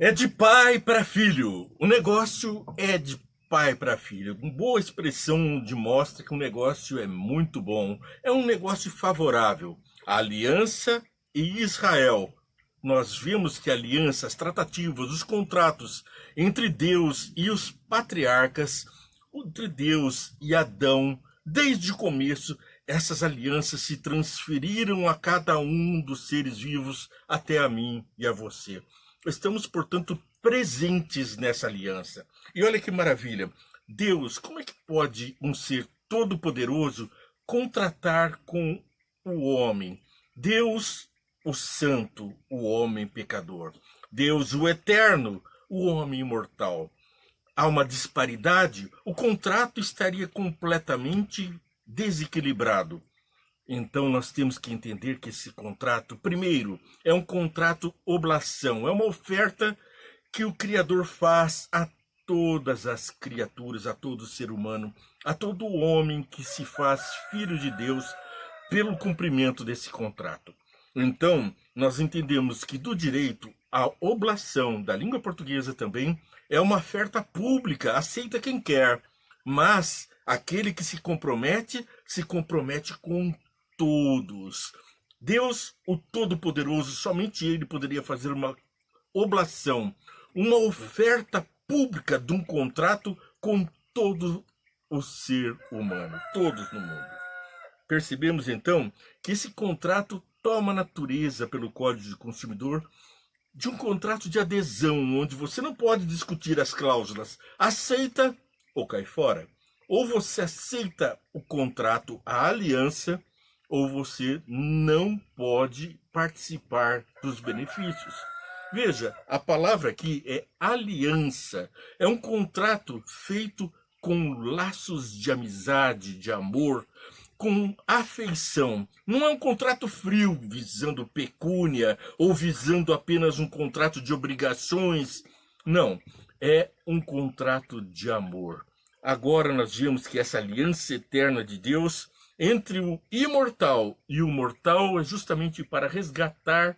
É de pai para filho. O negócio é de pai para filho. Uma boa expressão mostra que o negócio é muito bom. É um negócio favorável. A aliança e Israel. Nós vimos que a aliança, as tratativas, os contratos entre Deus e os patriarcas, entre Deus e Adão, desde o começo, essas alianças se transferiram a cada um dos seres vivos até a mim e a você. Estamos, portanto, presentes nessa aliança. E olha que maravilha. Deus, como é que pode um ser todo-poderoso contratar com o homem? Deus, o santo, o homem pecador. Deus, o eterno, o homem imortal. Há uma disparidade, o contrato estaria completamente desequilibrado. Então nós temos que entender que esse contrato, primeiro, é um contrato oblação, é uma oferta que o Criador faz a todas as criaturas, a todo ser humano, a todo homem que se faz filho de Deus pelo cumprimento desse contrato. Então, nós entendemos que do direito, a oblação da língua portuguesa também é uma oferta pública, aceita quem quer, mas aquele que se compromete com todos. Deus, o Todo-Poderoso, somente Ele poderia fazer uma oblação, uma oferta pública de um contrato com todo o ser humano, todos no mundo. Percebemos então que esse contrato toma a natureza pelo Código de Consumidor de um contrato de adesão, onde você não pode discutir as cláusulas. Aceita ou cai fora. Ou você aceita o contrato, a aliança, ou você não pode participar dos benefícios. Veja, a palavra aqui é aliança. É um contrato feito com laços de amizade, de amor, com afeição. Não é um contrato frio, visando pecúnia, ou visando apenas um contrato de obrigações. Não, é um contrato de amor. Agora nós vemos que essa aliança eterna de Deus entre o imortal e o mortal é justamente para resgatar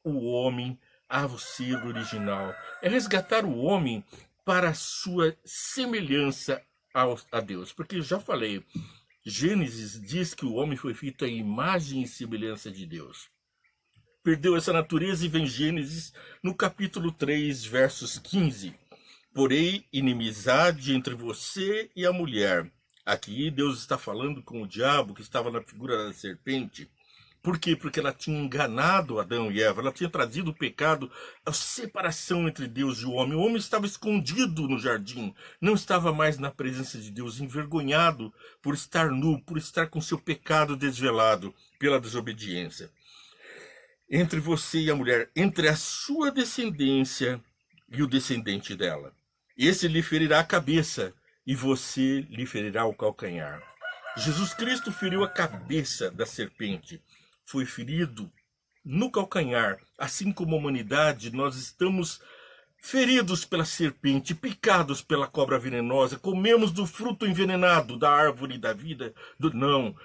o homem ao ser original. É resgatar o homem para a sua semelhança a Deus. Porque eu já falei, Gênesis diz que o homem foi feito à imagem e semelhança de Deus. Perdeu essa natureza e vem Gênesis no capítulo 3, versos 15. Porém, inimizade entre você e a mulher. Aqui Deus está falando com o diabo que estava na figura da serpente. Por quê? Porque ela tinha enganado Adão e Eva, ela tinha trazido o pecado, a separação entre Deus e o homem. O homem estava escondido no jardim, não estava mais na presença de Deus, envergonhado por estar nu, por estar com seu pecado desvelado pela desobediência. Entre você e a mulher, entre a sua descendência e o descendente dela. Esse lhe ferirá a cabeça e você lhe ferirá o calcanhar. Jesus Cristo feriu a cabeça da serpente. Foi ferido no calcanhar. Assim como a humanidade, nós estamos feridos pela serpente, picados pela cobra venenosa, comemos do fruto envenenado da árvore da vida,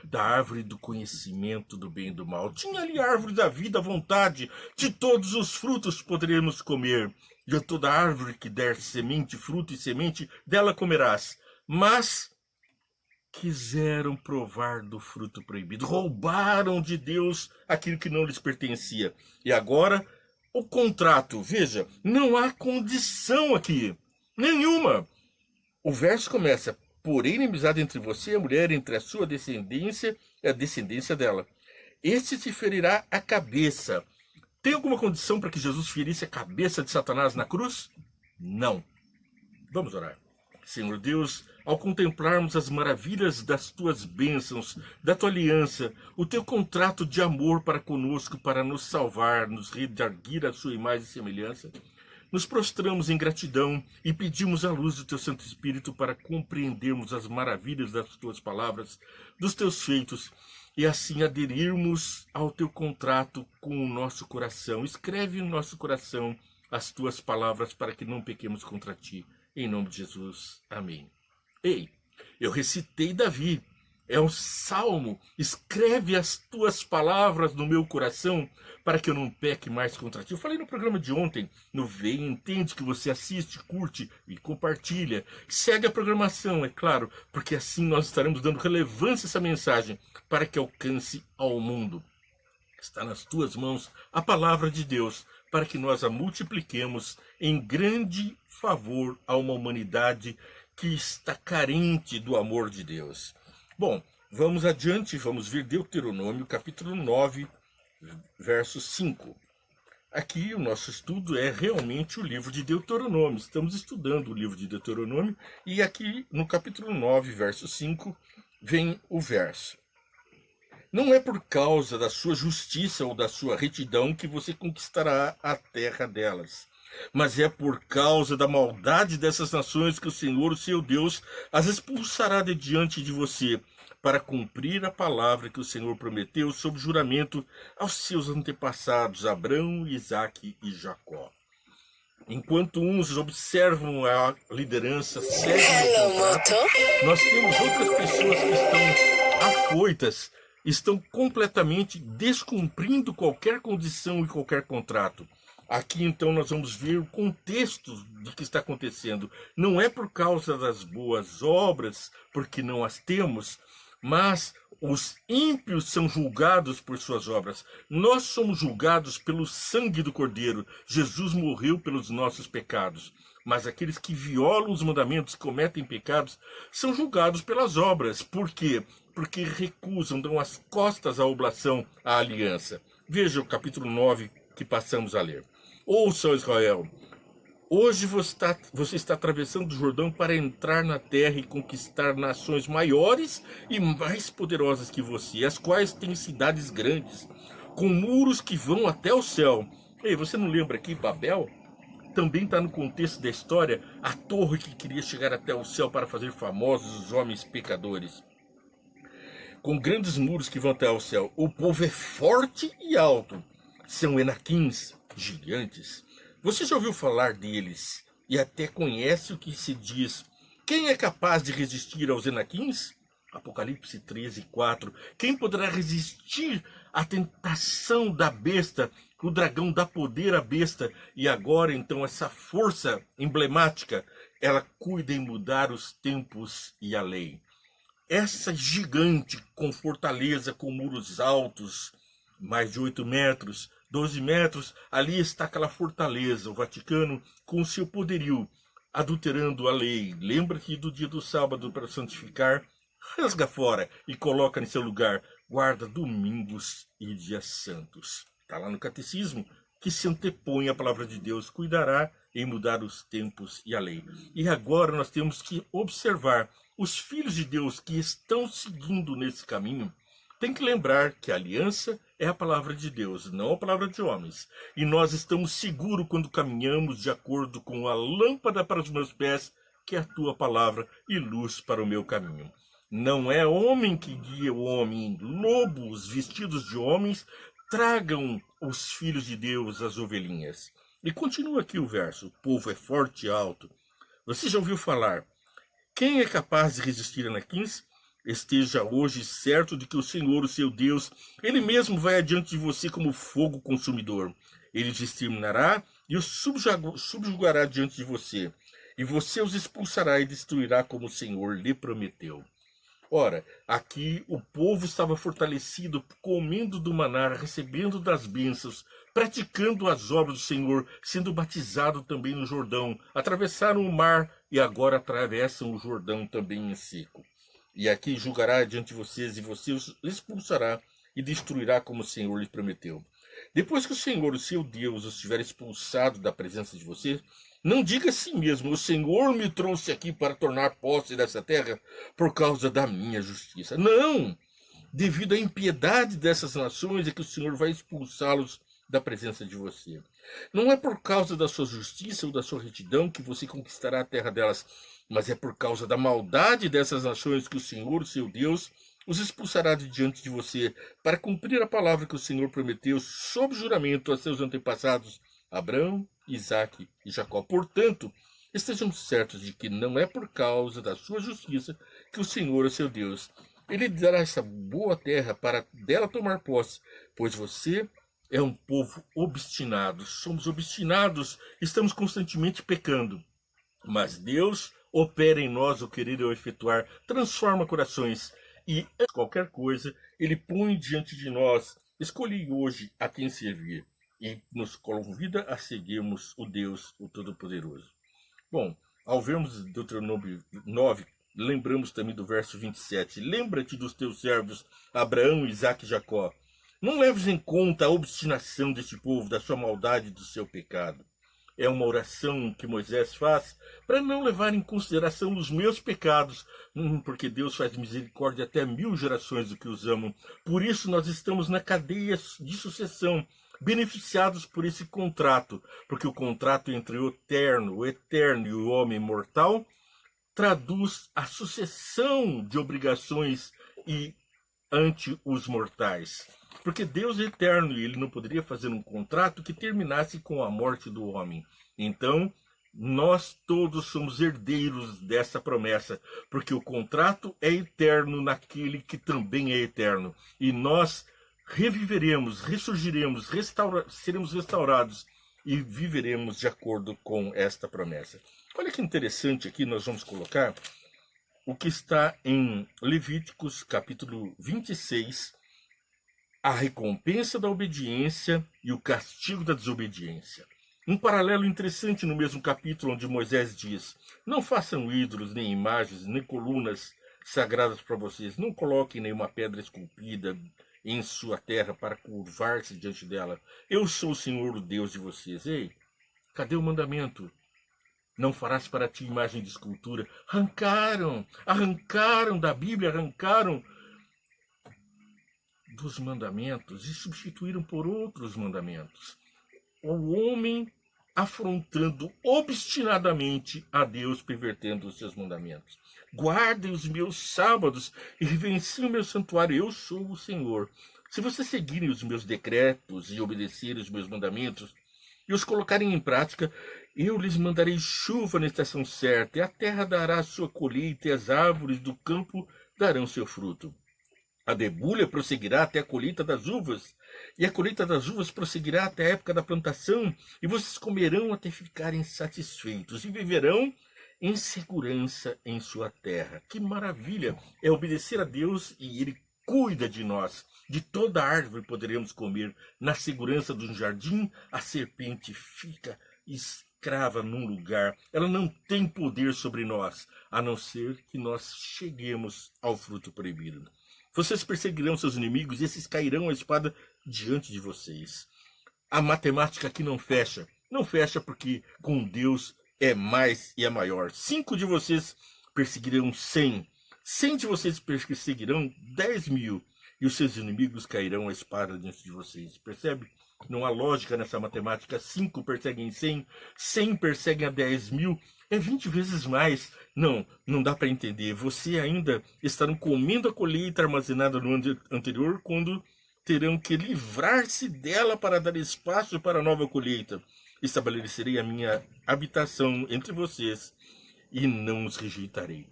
da árvore do conhecimento do bem e do mal. Tinha ali a árvore da vida à vontade, de todos os frutos poderemos comer. De toda árvore que der semente, fruto e semente, dela comerás. Mas quiseram provar do fruto proibido, roubaram de Deus aquilo que não lhes pertencia. E agora, o contrato, veja, não há condição aqui, nenhuma. O verso começa, porém, inimizade entre você e a mulher, entre a sua descendência e a descendência dela. Este se ferirá a cabeça. Tem alguma condição para que Jesus ferisse a cabeça de Satanás na cruz? Não. Vamos orar. Senhor Deus, ao contemplarmos as maravilhas das tuas bênçãos, da tua aliança, o teu contrato de amor para conosco, para nos salvar, nos redarguir à sua imagem e semelhança, nos prostramos em gratidão e pedimos a luz do teu Santo Espírito para compreendermos as maravilhas das tuas palavras, dos teus feitos, e assim aderirmos ao teu contrato com o nosso coração. Escreve no nosso coração as tuas palavras para que não pequemos contra ti. Em nome de Jesus. Amém. Ei, eu recitei Davi. É um salmo. Escreve as tuas palavras no meu coração para que eu não peque mais contra ti. Eu falei no programa de ontem, no Vem, entende que você assiste, curte e compartilha. Segue a programação, é claro, porque assim nós estaremos dando relevância a essa mensagem para que alcance ao mundo. Está nas tuas mãos a palavra de Deus para que nós a multipliquemos em grande favor a uma humanidade que está carente do amor de Deus. Bom, vamos adiante, vamos ver Deuteronômio, capítulo 9, verso 5. Aqui o nosso estudo é realmente o livro de Deuteronômio. Estamos estudando o livro de Deuteronômio e aqui no capítulo 9, verso 5, vem o verso. Não é por causa da sua justiça ou da sua retidão que você conquistará a terra delas, mas é por causa da maldade dessas nações que o Senhor, o seu Deus, as expulsará de diante de você, para cumprir a palavra que o Senhor prometeu sob juramento aos seus antepassados, Abraão, Isaque e Jacó. Enquanto uns observam a liderança, seguem o contrato, nós temos outras pessoas que estão afoitas, estão completamente descumprindo qualquer condição e qualquer contrato. Aqui então nós vamos ver o contexto do que está acontecendo. Não é por causa das boas obras, porque não as temos, mas os ímpios são julgados por suas obras. Nós somos julgados pelo sangue do Cordeiro. Jesus morreu pelos nossos pecados. Mas aqueles que violam os mandamentos, cometem pecados, são julgados pelas obras. Por quê? Porque recusam, dão as costas à oblação, à aliança. Veja o capítulo 9 que passamos a ler. Ouça, Israel, hoje você está atravessando o Jordão para entrar na terra e conquistar nações maiores e mais poderosas que você, as quais têm cidades grandes, com muros que vão até o céu. Ei, você não lembra aqui Babel? Também está no contexto da história, a torre que queria chegar até o céu para fazer famosos os homens pecadores. Com grandes muros que vão até o céu. O povo é forte e alto. São enaquins, gigantes. Você já ouviu falar deles e até conhece o que se diz. Quem é capaz de resistir aos enaquins? Apocalipse 13, 4. Quem poderá resistir à tentação da besta? O dragão dá poder à besta. E agora, então, essa força emblemática, ela cuida em mudar os tempos e a lei. Essa gigante com fortaleza, com muros altos, mais de 8 metros, 12 metros, ali está aquela fortaleza, o Vaticano, com o seu poderio, adulterando a lei. Lembra-te do dia do sábado para santificar, rasga fora e coloca em seu lugar, guarda domingos e dias santos. Está lá no catecismo, que se antepõe à palavra de Deus, cuidará em mudar os tempos e a lei. E agora nós temos que observar os filhos de Deus que estão seguindo nesse caminho. Tem que lembrar que a aliança é a palavra de Deus, não a palavra de homens. E nós estamos seguros quando caminhamos de acordo com a lâmpada para os meus pés, que é a tua palavra, e luz para o meu caminho. Não é homem que guia o homem, lobos vestidos de homens tragam os filhos de Deus, as ovelhinhas. E continua aqui o verso, o povo é forte e alto. Você já ouviu falar, quem é capaz de resistir a anaquins? Esteja hoje certo de que o Senhor, o seu Deus, Ele mesmo vai adiante de você como fogo consumidor. Ele te exterminará e os subjugará diante de você. E você os expulsará e destruirá como o Senhor lhe prometeu. Ora, aqui o povo estava fortalecido, comendo do maná, recebendo das bênçãos, praticando as obras do Senhor, sendo batizado também no Jordão. Atravessaram o mar e agora atravessam o Jordão também em seco. E aqui julgará diante de vocês e você os expulsará e destruirá como o Senhor lhe prometeu. Depois que o Senhor, o seu Deus, os tiver expulsado da presença de você, não diga a si mesmo, o Senhor me trouxe aqui para tornar posse dessa terra por causa da minha justiça. Não! Devido à impiedade dessas nações é que o Senhor vai expulsá-los da presença de você. Não é por causa da sua justiça ou da sua retidão que você conquistará a terra delas, mas é por causa da maldade dessas nações que o Senhor, seu Deus, os expulsará de diante de você, para cumprir a palavra que o Senhor prometeu sob juramento a seus antepassados, Abraão, Isaque e Jacó. Portanto, estejam certos de que não é por causa da sua justiça que o Senhor, seu Deus, Ele dará essa boa terra para dela tomar posse, pois você é um povo obstinado. Somos obstinados, estamos constantemente pecando. Mas Deus opera em nós o querer e o efetuar, transforma corações e antes de qualquer coisa, Ele põe diante de nós. Escolhi hoje a quem servir e nos convida a seguirmos o Deus, o Todo-Poderoso. Bom, ao vermos Deuteronômio 9, lembramos também do verso 27. Lembra-te dos teus servos Abraão, Isaque e Jacó. Não leves em conta a obstinação deste povo, da sua maldade e do seu pecado. É uma oração que Moisés faz para não levar em consideração os meus pecados, porque Deus faz misericórdia até 1000 gerações do que os amam. Por isso nós estamos na cadeia de sucessão, beneficiados por esse contrato, porque o contrato entre o eterno e o homem mortal traduz a sucessão de obrigações e ante os mortais. Porque Deus é eterno e ele não poderia fazer um contrato que terminasse com a morte do homem. Então, nós todos somos herdeiros dessa promessa, porque o contrato é eterno naquele que também é eterno. E nós reviveremos, ressurgiremos, seremos restaurados e viveremos de acordo com esta promessa. Olha que interessante aqui, nós vamos colocar o que está em Levíticos capítulo 26, a recompensa da obediência e o castigo da desobediência. Um paralelo interessante no mesmo capítulo onde Moisés diz: não façam ídolos, nem imagens, nem colunas sagradas para vocês. Não coloquem nenhuma pedra esculpida em sua terra para curvar-se diante dela. Eu sou o Senhor, o Deus de vocês. Ei, cadê o mandamento? Não farás para ti imagem de escultura. Arrancaram da Bíblia, arrancaram dos mandamentos e substituíram por outros mandamentos. O homem afrontando obstinadamente a Deus, pervertendo os seus mandamentos. Guardem os meus sábados e reverenciem o meu santuário. Eu sou o Senhor. Se vocês seguirem os meus decretos e obedecerem os meus mandamentos e os colocarem em prática, eu lhes mandarei chuva na estação certa, e a terra dará sua colheita, e as árvores do campo darão seu fruto. A debulha prosseguirá até a colheita das uvas, e a colheita das uvas prosseguirá até a época da plantação, e vocês comerão até ficarem satisfeitos, e viverão em segurança em sua terra. Que maravilha! É obedecer a Deus e Ele cuida de nós. De toda árvore poderemos comer. Na segurança do jardim, a serpente fica escrava num lugar. Ela não tem poder sobre nós, a não ser que nós cheguemos ao fruto proibido. Vocês perseguirão seus inimigos e esses cairão a espada diante de vocês. A matemática aqui não fecha. Não fecha porque com Deus é mais e é maior. 5 de vocês perseguirão 100. 100 de vocês perseguirão 10.000. E os seus inimigos cairão a espada diante de vocês. Percebe? Não há lógica nessa matemática. 5 perseguem 100. 100 perseguem a 10.000. É 20 vezes mais. Não dá para entender. Você ainda estarão comendo a colheita armazenada no ano anterior quando terão que livrar-se dela para dar espaço para a nova colheita. Estabelecerei a minha habitação entre vocês e não os rejeitarei.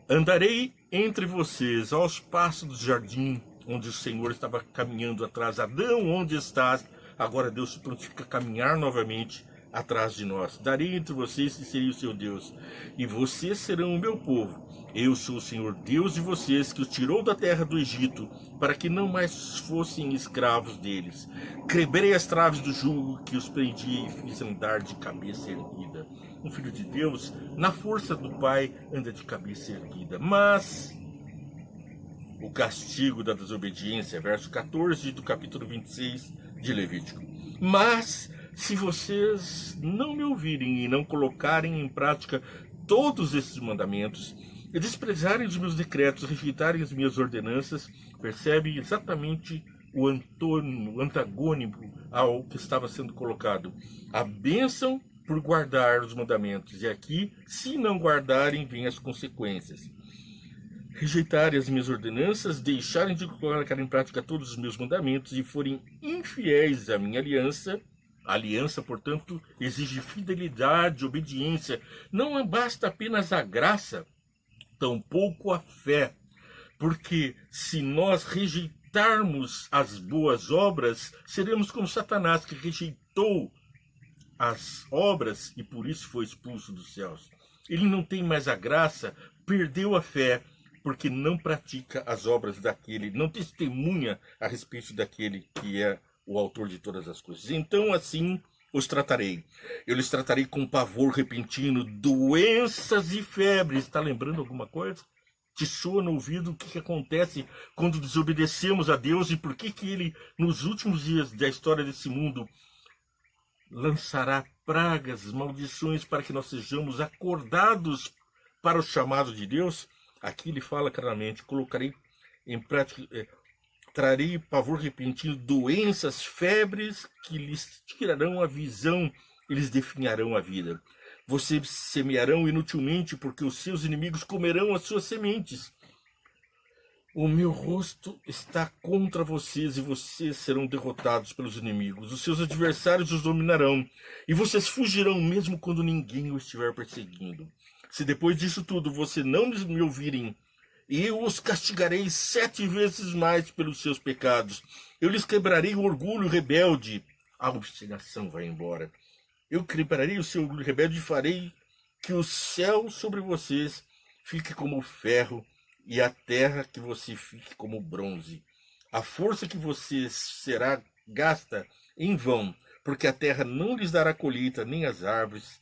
Andarei entre vocês aos passos do jardim onde o Senhor estava caminhando atrás. Adão, onde estás? Agora Deus se prontifica a caminhar novamente atrás de nós. Darei entre vocês e serei o seu Deus, e vocês serão o meu povo. Eu sou o Senhor Deus de vocês, que os tirou da terra do Egito, para que não mais fossem escravos deles. Quebrei as traves do jugo que os prendi e fiz andar de cabeça erguida. Um filho de Deus, na força do Pai, anda de cabeça erguida. Mas o castigo da desobediência, verso 14 do capítulo 26 de Levítico. Mas se vocês não me ouvirem e não colocarem em prática todos esses mandamentos, e desprezarem os meus decretos, rejeitarem as minhas ordenanças, percebe exatamente o antagônico ao que estava sendo colocado. A bênção por guardar os mandamentos. E aqui, se não guardarem, vêm as consequências. Rejeitarem as minhas ordenanças, deixarem de colocar em prática todos os meus mandamentos e forem infiéis à minha aliança. A aliança, portanto, exige fidelidade, obediência. Não basta apenas a graça, tampouco a fé. Porque se nós rejeitarmos as boas obras, seremos como Satanás, que rejeitou as obras e por isso foi expulso dos céus. Ele não tem mais a graça, perdeu a fé, porque não pratica as obras daquele, não testemunha a respeito daquele que é o autor de todas as coisas. Então, assim, os tratarei. Eu lhes tratarei com pavor repentino, doenças e febres. Está lembrando alguma coisa? Te soa no ouvido o que acontece quando desobedecemos a Deus e por que Ele, nos últimos dias da história desse mundo, lançará pragas, maldições para que nós sejamos acordados para o chamado de Deus? Aqui ele fala claramente, colocarei em prática, trarei pavor repentino, doenças, febres que lhes tirarão a visão e lhes definharão a vida. Vocês semearão inutilmente, porque os seus inimigos comerão as suas sementes. O meu rosto está contra vocês e vocês serão derrotados pelos inimigos. Os seus adversários os dominarão e vocês fugirão mesmo quando ninguém o estiver perseguindo. Se depois disso tudo você não me ouvirem, eu os castigarei 7 vezes mais pelos seus pecados. Eu lhes quebrarei o orgulho rebelde. A obstinação vai embora. Eu quebrarei o seu orgulho rebelde e farei que o céu sobre vocês fique como ferro e a terra que você fique como bronze. A força que você será gasta em vão, porque a terra não lhes dará colheita, nem as árvores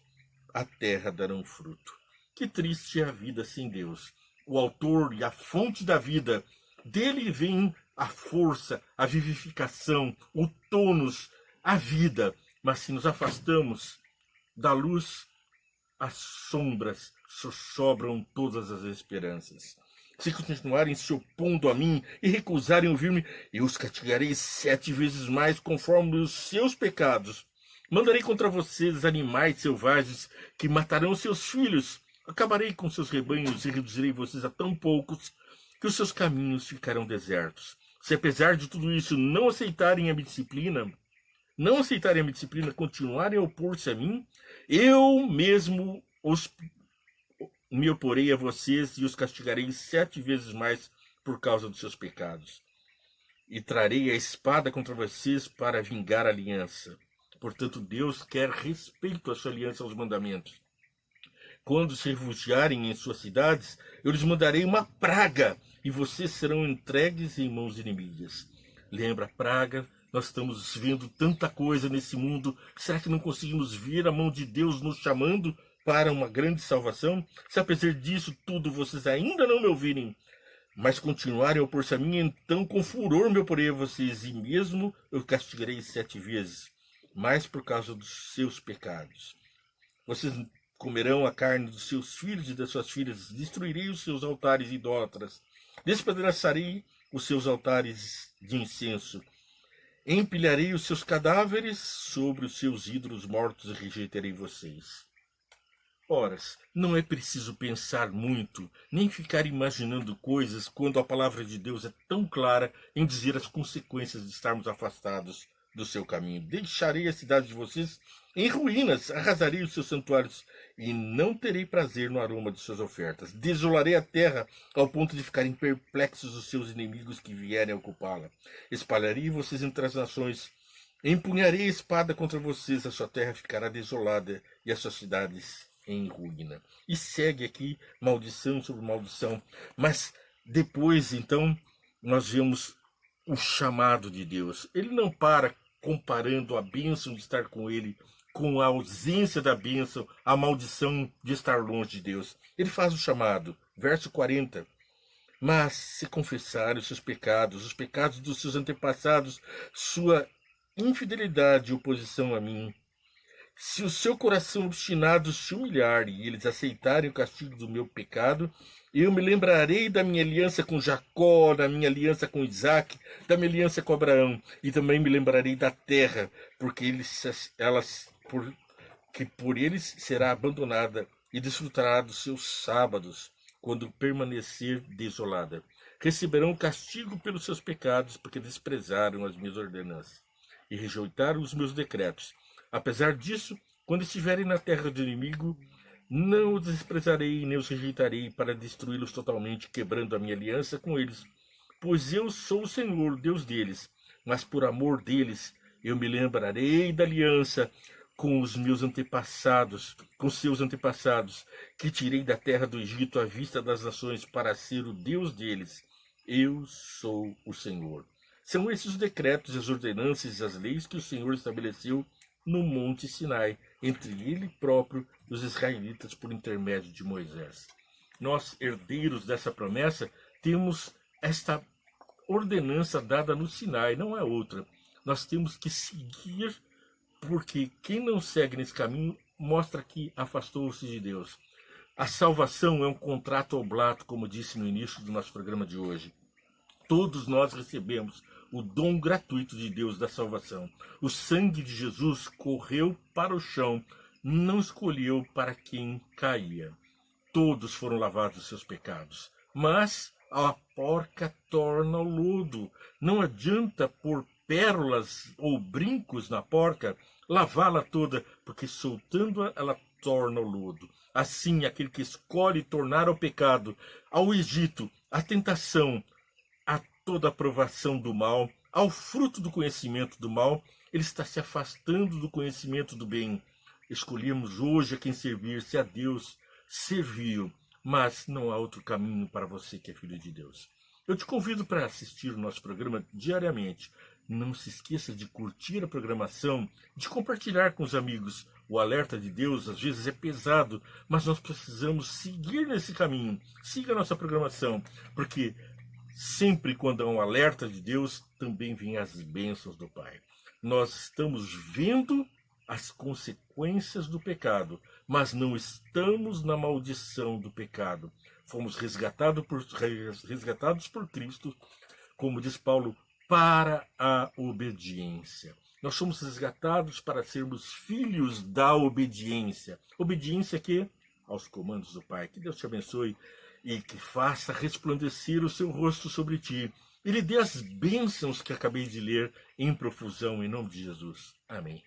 a terra darão fruto. Que triste é a vida sem Deus. O autor e a fonte da vida, dele vem a força, a vivificação, o tônus, a vida. Mas se nos afastamos da luz, as sombras sobram todas as esperanças. Se continuarem se opondo a mim e recusarem ouvir-me, eu os castigarei 7 vezes mais conforme os seus pecados. Mandarei contra vocês animais selvagens que matarão seus filhos. Acabarei com seus rebanhos e reduzirei vocês a tão poucos que os seus caminhos ficarão desertos. Se apesar de tudo isso não aceitarem a minha disciplina, continuarem a opor-se a mim, eu mesmo me oporei a vocês e os castigarei 7 vezes mais por causa dos seus pecados. E trarei a espada contra vocês para vingar a aliança. Portanto, Deus quer respeito à sua aliança, aos mandamentos. Quando se refugiarem em suas cidades, eu lhes mandarei uma praga, e vocês serão entregues em mãos inimigas. Lembra a praga? Nós estamos vendo tanta coisa nesse mundo. Será que não conseguimos ver a mão de Deus nos chamando para uma grande salvação? Se apesar disso tudo vocês ainda não me ouvirem, mas continuarem a opor-se a mim, então com furor me oporei a vocês, e mesmo eu castigarei 7 vezes, mais por causa dos seus pecados. Vocês comerão a carne dos seus filhos e das suas filhas, destruirei os seus altares idólatras, despedaçarei os seus altares de incenso, empilharei os seus cadáveres sobre os seus ídolos mortos e rejeitarei vocês. Ora, não é preciso pensar muito, nem ficar imaginando coisas quando a palavra de Deus é tão clara em dizer as consequências de estarmos afastados do seu caminho. Deixarei a cidade de vocês em ruínas, arrasarei os seus santuários e não terei prazer no aroma de suas ofertas. Desolarei a terra ao ponto de ficarem perplexos os seus inimigos que vierem a ocupá-la. Espalharei vocês entre as nações, empunharei a espada contra vocês, a sua terra ficará desolada e as suas cidades em ruína. E segue aqui maldição sobre maldição. Mas depois, então, nós vemos o chamado de Deus. Ele não para comparando a bênção de estar com ele com a ausência da bênção, a maldição de estar longe de Deus. Ele faz o chamado. Verso 40. Mas se confessarem os seus pecados, os pecados dos seus antepassados, sua infidelidade e oposição a mim, se o seu coração obstinado se humilhar e eles aceitarem o castigo do meu pecado, eu me lembrarei da minha aliança com Jacó, da minha aliança com Isaac, da minha aliança com Abraão, e também me lembrarei da terra, porque por eles será abandonada e desfrutará dos seus sábados, quando permanecer desolada. Receberão castigo pelos seus pecados, porque desprezaram as minhas ordenanças e rejeitaram os meus decretos. Apesar disso, quando estiverem na terra do inimigo, Não os desprezarei, nem os rejeitarei para destruí-los totalmente, quebrando a minha aliança com eles. Pois eu sou o Senhor, Deus deles, mas por amor deles eu me lembrarei da aliança com os meus antepassados, com seus antepassados, que tirei da terra do Egito à vista das nações para ser o Deus deles. Eu sou o Senhor. São esses os decretos, as ordenanças e as leis que o Senhor estabeleceu no Monte Sinai, entre ele próprio e os israelitas por intermédio de Moisés. Nós, herdeiros dessa promessa, temos esta ordenança dada no Sinai, não é outra. Nós temos que seguir, porque quem não segue nesse caminho mostra que afastou-se de Deus. A salvação é um contrato oblato, como disse no início do nosso programa de hoje. Todos nós recebemos o dom gratuito de Deus da salvação. O sangue de Jesus correu para o chão, não escolheu para quem caía. Todos foram lavados dos seus pecados. Mas a porca torna o lodo. Não adianta pôr pérolas ou brincos na porca, lavá-la toda, porque soltando-a, ela torna o lodo. Assim, aquele que escolhe tornar ao pecado, ao Egito, à tentação, a toda a provação do mal, ao fruto do conhecimento do mal, ele está se afastando do conhecimento do bem. Escolhemos hoje a quem servir, se a Deus serviu, mas não há outro caminho para você que é filho de Deus. Eu te convido para assistir o nosso programa diariamente. Não se esqueça de curtir a programação, de compartilhar com os amigos. O alerta de Deus às vezes é pesado, mas nós precisamos seguir nesse caminho. Siga a nossa programação, porque sempre quando há um alerta de Deus, também vêm as bênçãos do Pai. Nós estamos vendo as consequências do pecado, mas não estamos na maldição do pecado. Fomos resgatados por Cristo, como diz Paulo, para a obediência. Nós somos resgatados para sermos filhos da obediência. Obediência que? Aos comandos do Pai. Que Deus te abençoe e que faça resplandecer o seu rosto sobre ti. Ele dê as bênçãos que acabei de ler em profusão, em nome de Jesus. Amém.